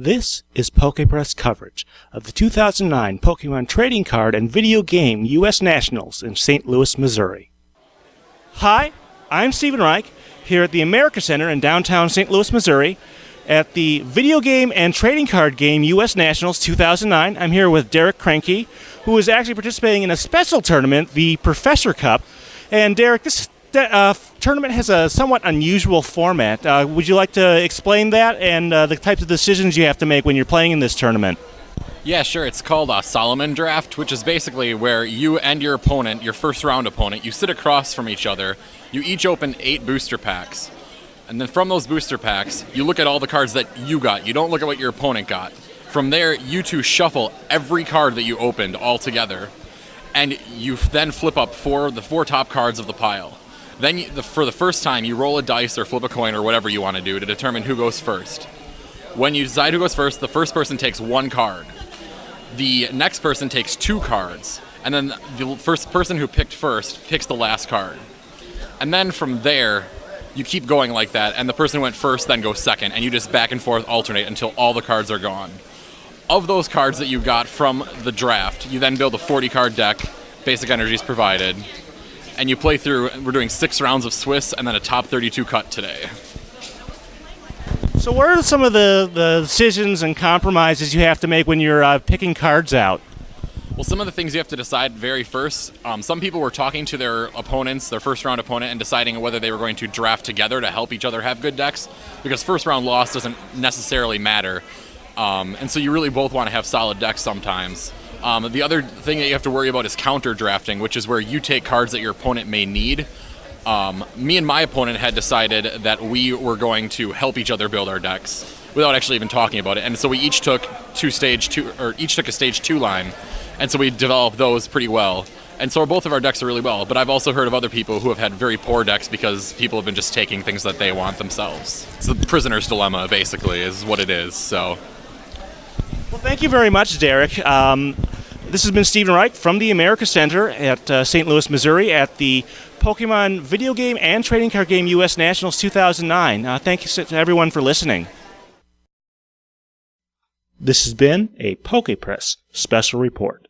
This is PokePress coverage of the 2009 Pokemon Trading Card and Video Game U.S. Nationals in St. Louis, Missouri. Hi, I'm Stephen Reich, here at the America Center in downtown St. Louis, Missouri, at the Video Game and Trading Card Game U.S. Nationals 2009. I'm here with Derek Kranke, who is actually participating in a special tournament, the Professor Cup. And Derek, this tournament has a somewhat unusual format. Would you like to explain that and the types of decisions you have to make when you're playing in this tournament? Yeah, sure. It's called a Solomon Draft, which is basically where you and your opponent, your first round opponent, you sit across from each other. You each open 8 booster packs. And then from those booster packs, you look at all the cards that you got. You don't look at what your opponent got. From there, you two shuffle every card that you opened all together. And you then flip up the four top cards of the pile. Then, for the first time, you roll a dice or flip a coin or whatever you want to do to determine who goes first. When you decide who goes first, the first person takes 1 card. The next person takes 2 cards. And then the first person who picked first picks the last card. And then from there, you keep going like that, and the person who went first then goes second, and you just back and forth alternate until all the cards are gone. Of those cards that you got from the draft, you then build a 40-card deck, basic energies provided, and you play through. We're doing 6 rounds of Swiss and then a top 32 cut today. So what are some of the decisions and compromises you have to make when you're picking cards out? Well, some of the things you have to decide very first, some people were talking to their opponents, their first round opponent, and deciding whether they were going to draft together to help each other have good decks, because first round loss doesn't necessarily matter. And so you really both want to have solid decks sometimes. The other thing that you have to worry about is counter drafting, which is where you take cards that your opponent may need. Me and my opponent had decided that we were going to help each other build our decks without actually even talking about it. And so we each took a stage 2 line. And so we developed those pretty well. And so both of our decks are really well. But I've also heard of other people who have had very poor decks because people have been just taking things that they want themselves. It's the prisoner's dilemma, basically, is what it is. So. Well, thank you very much, Derek. This has been Stephen Reich from the America Center at St. Louis, Missouri at the Pokemon Video Game and Trading Card Game U.S. Nationals 2009. Thank you to everyone for listening. This has been a PokePress Special Report.